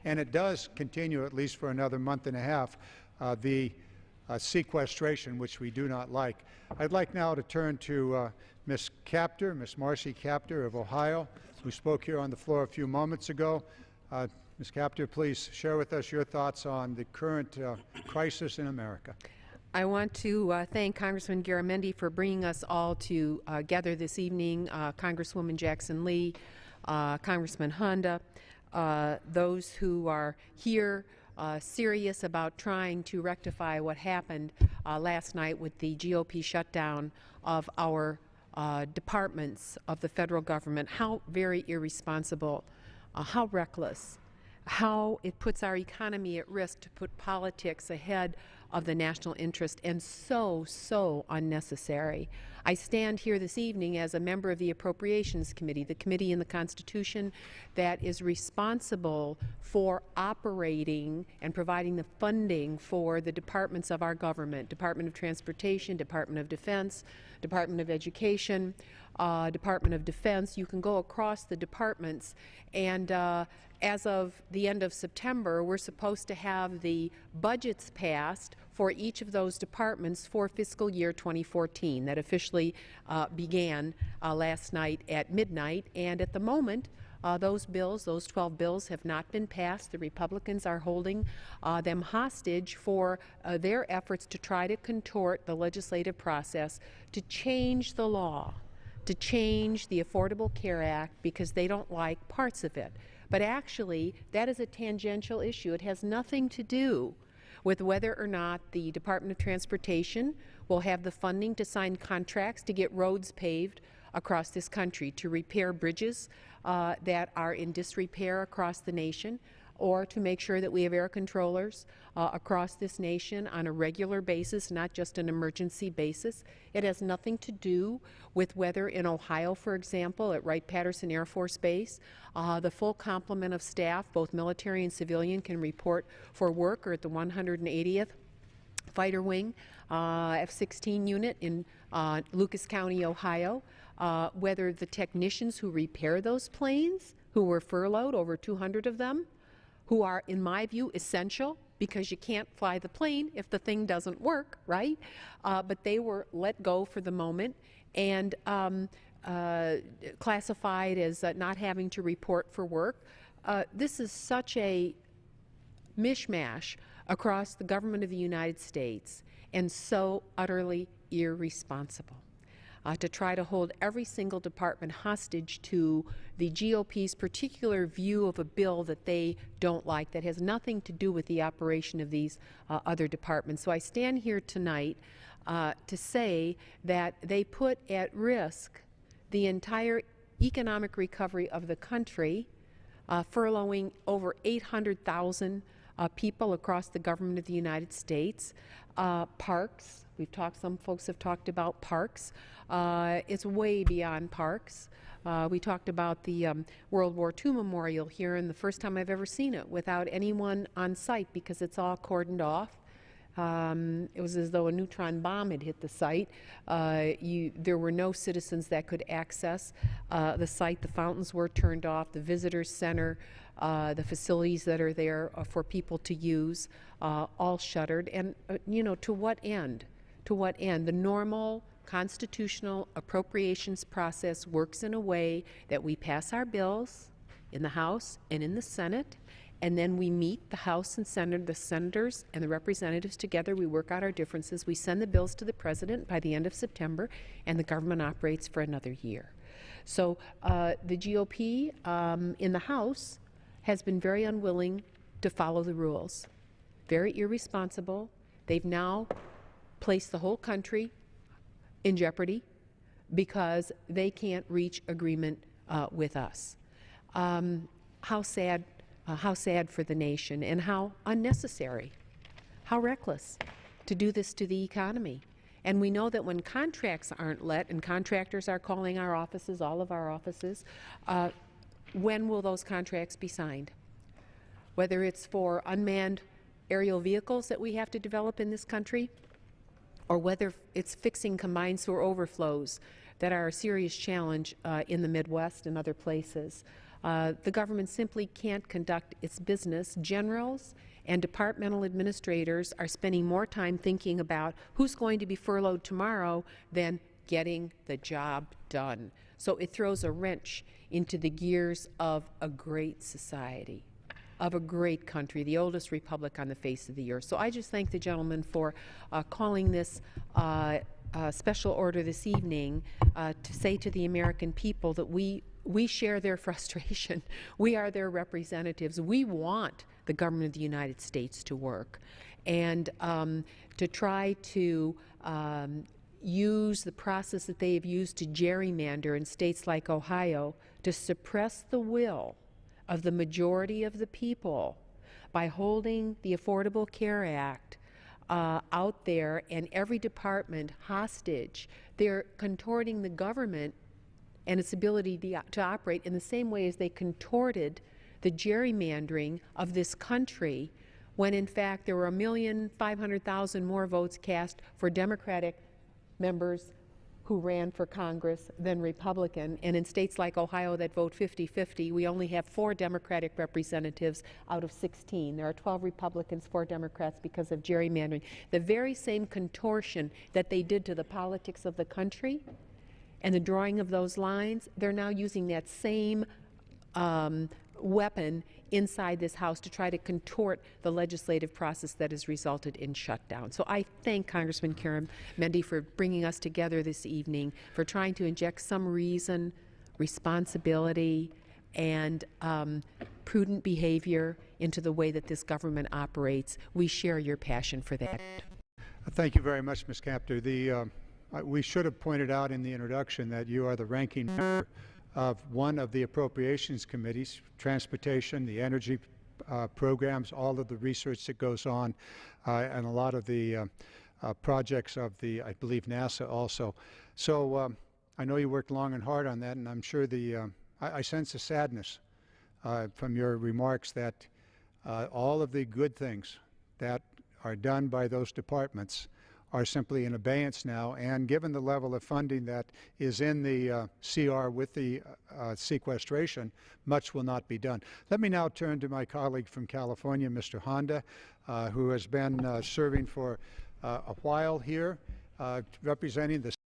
and it does continue at least for another month and a half, the sequestration, which we do not like. I'd like now to turn to Ms. Kaptur, Ms. Marcy Kaptur of Ohio, who spoke here on the floor a few moments ago. Ms. Kaptur, please share with us your thoughts on the current crisis in America. I want to thank Congressman Garamendi for bringing us all together this evening, Congresswoman Jackson Lee, Congressman Honda, those who are here serious about trying to rectify what happened last night with the GOP shutdown of our departments of the federal government. How very irresponsible, how reckless, how it puts our economy at risk to put politics ahead of the national interest, and so unnecessary. I stand here this evening as a member of the Appropriations Committee, the committee in the Constitution that is responsible for operating and providing the funding for the departments of our government: Department of Transportation, Department of Defense, Department of Education, Department of Defense. You can go across the departments, and as of the end of September, we're supposed to have the budgets passed for each of those departments for fiscal year 2014 that officially began last night at midnight. And at the moment, those bills, those 12 bills, have not been passed. The Republicans are holding them hostage for their efforts to try to contort the legislative process to change the law, to change the Affordable Care Act, because they don't like parts of it. But actually, that is a tangential issue. It has nothing to do with whether or not the Department of Transportation will have the funding to sign contracts to get roads paved across this country, to repair bridges that are in disrepair across the nation, or to make sure that we have air controllers across this nation on a regular basis, not just an emergency basis. It has nothing to do with whether in Ohio, for example, at Wright-Patterson Air Force Base, the full complement of staff, both military and civilian, can report for work, or at the 180th Fighter Wing F-16 unit in Lucas County, Ohio, whether the technicians who repair those planes, who were furloughed, over 200 of them, who are, in my view, essential, because you can't fly the plane if the thing doesn't work, right? But they were let go for the moment and classified as not having to report for work. This is such a mishmash across the government of the United States, and so utterly irresponsible. To try to hold every single department hostage to the GOP's particular view of a bill that they don't like, that has nothing to do with the operation of these other departments. So I stand here tonight to say that they put at risk the entire economic recovery of the country, furloughing over 800,000 people across the government of the United States. Parks, some folks have talked about parks. It's way beyond parks. We talked about the World War II memorial here, and the first time I've ever seen it without anyone on site, because it's all cordoned off. It was as though a neutron bomb had hit the site. There were no citizens that could access the site. The fountains were turned off. The visitor center, the facilities that are there for people to use, all shuttered. And to what end? To what end? The normal constitutional appropriations process works in a way that we pass our bills in the House and in the Senate, and then we meet the House and Senate, the senators and the representatives together. We work out our differences. We send the bills to the President by the end of September, and the government operates for another year. So the GOP in the House has been very unwilling to follow the rules, very irresponsible. They've now placed the whole country in jeopardy because they can't reach agreement with us. How sad for the nation, and how unnecessary, how reckless to do this to the economy. And we know that when contracts aren't let, and contractors are calling our offices, all of our offices, when will those contracts be signed? Whether it's for unmanned aerial vehicles that we have to develop in this country, or whether it's fixing combined sewer overflows that are a serious challenge in the Midwest and other places. The government simply can't conduct its business. Generals and departmental administrators are spending more time thinking about who's going to be furloughed tomorrow than getting the job done. So it throws a wrench into the gears of a great society, of a great country, the oldest republic on the face of the earth. So I just thank the gentleman for calling this special order this evening to say to the American people that we share their frustration. We are their representatives. We want the government of the United States to work, and to try to use the process that they have used to gerrymander in states like Ohio to suppress the will of the majority of the people by holding the Affordable Care Act out there and every department hostage. They're contorting the government and its ability to operate in the same way as they contorted the gerrymandering of this country, when in fact there were 1,500,000 more votes cast for Democratic members who ran for Congress than Republican. And in states like Ohio that vote 50-50, we only have 4 Democratic representatives out of 16. There are 12 Republicans, 4 Democrats because of gerrymandering. The very same contortion that they did to the politics of the country and the drawing of those lines, they're now using that same weapon inside this House to try to contort the legislative process that has resulted in shutdown. So I thank Congressman Garamendi for bringing us together this evening, for trying to inject some reason, responsibility, and prudent behavior into the way that this government operates. We share your passion for that. Thank you very much, Ms. Kaptur. We should have pointed out in the introduction that you are the ranking member of one of the appropriations committees, transportation, the energy programs, all of the research that goes on, and a lot of the projects of the, I believe, NASA also. So I know you worked long and hard on that, and I'm sure I sense a sadness from your remarks that all of the good things that are done by those departments are simply in abeyance now, and given the level of funding that is in the CR with the sequestration, much will not be done. Let me now turn to my colleague from California, Mr. Honda, who has been serving for a while here, representing the